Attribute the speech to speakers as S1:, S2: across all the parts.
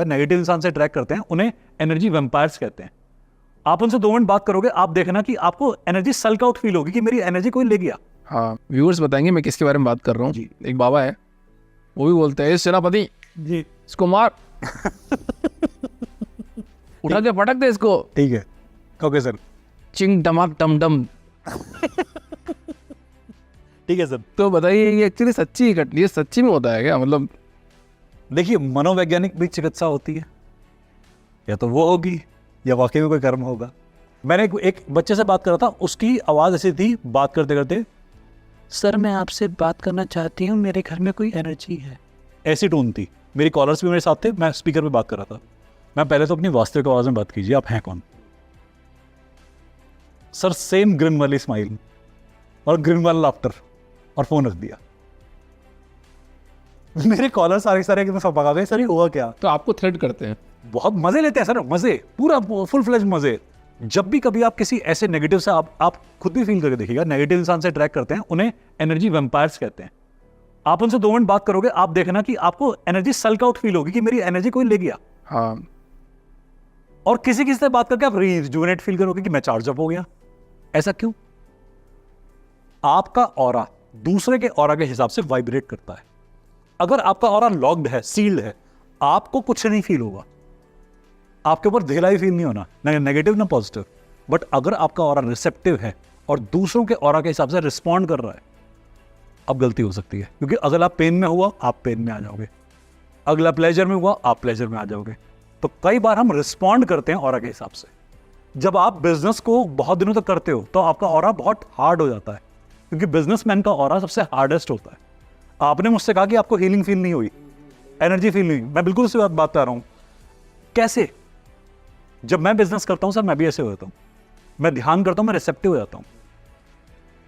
S1: Negative इंसान से track करते हैं उन्हें एनर्जी वैम्पायर्स कहते हैं। आप उनसे 2 मिनट बात करोगे, आप देखना कि आपको एनर्जी सल्क आउट फील होगी कि मेरी एनर्जी कोई ले गया।
S2: हाँ, व्यूअर्स बताएंगे मैं किसके बारे में बात कर रहा हूँ जी। एक बाबा है, वो भी बोलते हैं सेनापति जी इसको मार उठा के पटक दे इसको।
S1: ठीक है, ओके सर।
S2: चिंग डमाक डम डम।
S1: ठीक है सर।
S2: तो बताइए ये एक्चुअली सच्ची घटना, ये सच्ची में होता है क्या? मतलब
S1: देखिए, मनोवैज्ञानिक भी चिकित्सा होती है, या तो वो होगी या वाकई में कोई कर्म होगा। मैंने एक बच्चे से बात कर रहा था, उसकी आवाज़ ऐसी थी बात करते करते, सर मैं आपसे बात करना चाहती हूँ, मेरे घर में कोई एनर्जी है, ऐसी टोन थी। मेरी कॉलर्स भी मेरे साथ थे, मैं स्पीकर पे बात कर रहा था। मैं पहले तो अपनी वास्तविक आवाज़ में बात कीजिए, आप हैं कौन? सर सेम ग्रिन वाली स्माइल और ग्रिन वाला लाफ्टर, और फोन रख दिया। मेरे कॉलर सारे कि मैं सब भगा गए, सर ये हुआ क्या?
S2: तो आपको थ्रेट करते हैं?
S1: बहुत मजे लेते हैं सर, मजे, पूरा फुल फ्लेज मजे। जब भी कभी आप किसी ऐसे नेगेटिव से आप खुद भी फील करके देखिएगा, नेगेटिव इंसान से ट्रैक करते हैं उन्हें एनर्जी वैम्पायर्स कहते हैं। आप उनसे 2 मिनट बात करोगे, आप देखना कि आपको एनर्जी सल्क आउट फील होगी कि मेरी एनर्जी कोई ले गया।
S2: हाँ।
S1: और किसी से बात करके आप रिजुवेनेट फील करोगे कि मैं चार्ज अप हो गया। ऐसा क्यों? आपका ऑरा दूसरे के ऑरा के हिसाब से वाइब्रेट करता है। अगर आपका ऑरा लॉक्ड है, सील्ड है, आपको कुछ नहीं फील होगा, आपके ऊपर ढिलाई फील नहीं होना, ना नेगेटिव ना पॉजिटिव। बट अगर आपका ऑरा रिसेप्टिव है और दूसरों के ऑरा के हिसाब से रिस्पॉन्ड कर रहा है, अब गलती हो सकती है। क्योंकि अगर आप पेन में हुआ, आप पेन में आ जाओगे, अगला प्लेजर में हुआ, आप प्लेजर में आ जाओगे। तो कई बार हम रिस्पॉन्ड करते हैं ऑरा के हिसाब से। जब आप बिजनेस को बहुत दिनों तक करते हो तो आपका ऑरा बहुत हार्ड हो जाता है, क्योंकि बिजनेसमैन का ऑरा सबसे हार्डेस्ट होता है। आपने मुझसे कहा कि आपको हीलिंग फील नहीं हुई, एनर्जी फील नहीं हुई, मैं बिल्कुल उसी बात कर रहा हूं। कैसे? जब मैं बिजनेस करता हूं सर, मैं भी ऐसे हो जाता हूं। मैं ध्यान करता हूं, मैं रिसेप्टिव हो जाता हूं।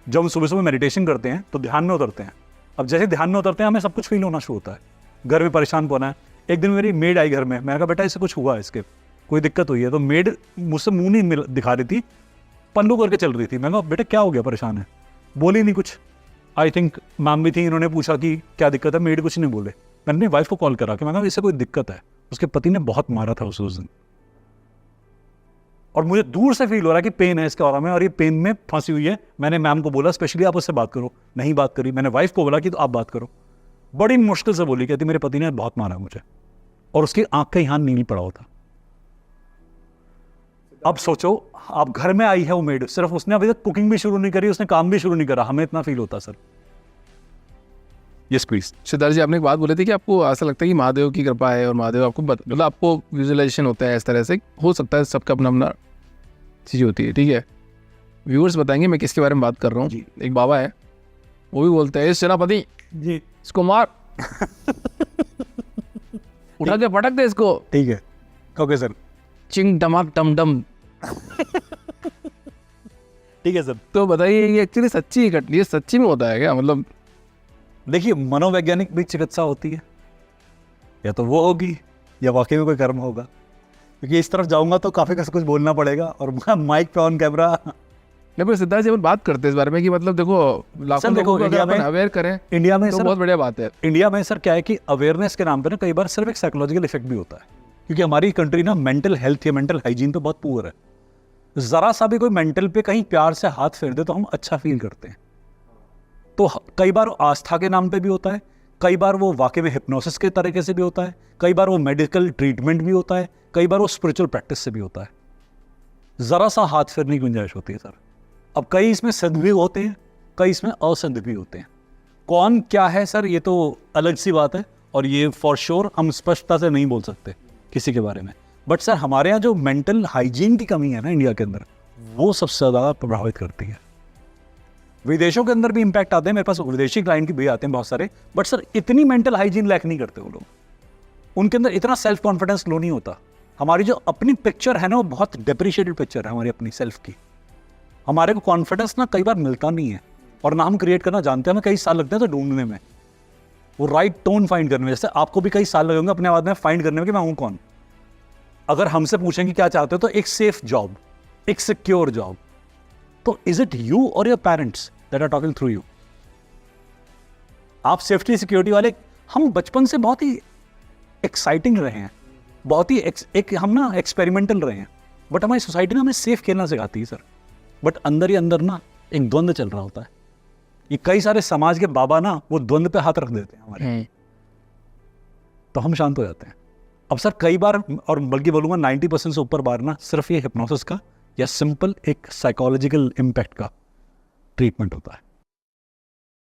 S1: जब हम सुबह सुबह मेडिटेशन करते हैं तो ध्यान में उतरते हैं। अब जैसे ध्यान में उतरते हैं, हमें सब कुछ फील होना शुरू होता है। घर में परेशान होना है। एक दिन मेरी मेड आई घर में, मैंने कहा बेटा इसे कुछ हुआ है, इसके कोई दिक्कत हुई है। तो मेड मुझसे मुंह नहीं दिखा रही थी, पल्लू करके चल रही थी। मैंने कहा बेटा क्या हो गया, परेशान है? बोली नहीं कुछ। आई थिंक मैम भी थी, इन्होंने पूछा कि क्या दिक्कत है, मेड कुछ नहीं बोले। मैंने अपनी वाइफ को कॉल करा कि मैंने कहा इससे कोई दिक्कत है, उसके पति ने बहुत मारा था उस दिन, और मुझे दूर से फील हो रहा है कि पेन है इसके ऑरा में, और ये पेन में फंसी हुई है। मैंने मैम को बोला स्पेशली आप उससे बात करो, नहीं बात करी। मैंने वाइफ को बोला कि तो आप बात करो, बड़ी मुश्किल से बोली, कहती मेरे पति ने बहुत मारा मुझे, और उसकी आंख का यहाँ नील पड़ा होता। अब सोचो, आप घर में आई है वो मेड, सिर्फ उसने अभी तक कुकिंग भी शुरू नहीं करी, उसने काम भी शुरू नहीं करा, हमें इतना फील होता sir. Yes please.
S2: Siddharth ji, आपने एक बात बोली थी कि आपको ऐसा लगता है कि महादेव की कृपा है और महादेव आपको मतलब आपको विजुअलाइजेशन होता है, इस तरह से हो सकता है, सबका अपना अपना चीज़ होती है। ठीक है, व्यूअर्स बताएंगे मैं किसके बारे में बात कर रहा हूँ जी। एक बाबा है, वो भी बोलते हैं सेनापति जी इसको मार उठा के पटक दे इसको।
S1: ठीक है, ओके सर।
S2: चिंग डमाक डम डम।
S1: ठीक है सर।
S2: तो बताइए ये एक्चुअली सच्ची घटना, ये सच्ची में होता है क्या? मतलब
S1: देखिए, मनोवैज्ञानिक भी चिकित्सा होती है, या तो वो होगी या वाकई में कोई कर्म होगा। क्योंकि इस तरफ जाऊंगा तो काफी कुछ बोलना पड़ेगा, और माइक पे ऑन कैमरा।
S2: नहीं, सिद्धार्थ जी अपन बात करते हैं इस बारे में कि मतलब देखो लाखों लोगों को अगर अपन अवेयर करें
S1: इंडिया में,
S2: तो
S1: सर
S2: बहुत बढ़िया बात है।
S1: इंडिया में सर क्या है कि अवेयरनेस के नाम पे ना कई बार सिर्फ एक साइकोलॉजिकल इफेक्ट भी होता है, क्योंकि हमारी कंट्री ना मेंटल हेल्थ या मेंटल हाइजीन पे बहुत पुअर है। जरा सा भी कोई मेंटल पे कहीं प्यार से हाथ फेर दे तो हम अच्छा फील करते हैं। तो कई बार आस्था के नाम पे भी होता है, कई बार वो वाकई में हिप्नोसिस के तरीके से भी होता है, कई बार वो मेडिकल ट्रीटमेंट भी होता है, कई बार वो स्पिरिचुअल प्रैक्टिस से भी होता है। जरा सा हाथ फेरने की गुंजाइश होती है सर। अब कई इसमें सिद्ध भी होते हैं, कई इसमें असिद्ध भी होते हैं। कौन क्या है सर, ये तो अलग सी बात है, और ये फॉर श्योर हम स्पष्टता से नहीं बोल सकते किसी के बारे में। बट सर हमारे यहाँ जो मेंटल हाइजीन की कमी है ना इंडिया के अंदर, वो सबसे ज़्यादा प्रभावित करती है। विदेशों के अंदर भी इंपैक्ट आते हैं, मेरे पास विदेशी क्लाइंट भी आते हैं बहुत सारे, बट सर इतनी मेंटल हाइजीन लैक नहीं करते वो लोग, उनके अंदर इतना सेल्फ कॉन्फिडेंस लो नहीं होता। हमारी जो अपनी पिक्चर है ना, वो बहुत डिप्रिशिएटेड पिक्चर है हमारी अपनी सेल्फ की। हमारे को कॉन्फिडेंस ना कई बार मिलता नहीं है, और ना हम क्रिएट करना जानते हैं। हमें कई साल लगते हैं तो ढूंढने में, वो राइट टोन फाइंड करने में। जैसे आपको भी कई साल लगे होंगे अपने आवाज में फाइंड करने में कि मैं हूं कौन। अगर हमसे पूछेंगे क्या चाहते हो, तो एक सेफ जॉब, एक सिक्योर जॉब। तो इज इट यू और your parents that are talking through you? आप सेफ्टी सिक्योरिटी वाले, हम बचपन से बहुत ही एक्साइटिंग रहे हैं, बहुत ही एक हम ना एक्सपेरिमेंटल रहे हैं, बट हमारी सोसाइटी ना हमें सेफ खेलना सिखाती है सर, बट अंदर ही अंदर ना एक द्वंद्व चल रहा होता है। ये कई सारे समाज के बाबा ना वो द्वंद्व पे हाथ रख देते हैं हमारे, तो हम शांत हो जाते हैं। अब सर कई बार, और बल्कि बोलूँगा 90% से ऊपर बार ना सिर्फ ये हिप्नोसिस का या सिंपल एक साइकोलॉजिकल इम्पैक्ट का ट्रीटमेंट होता है।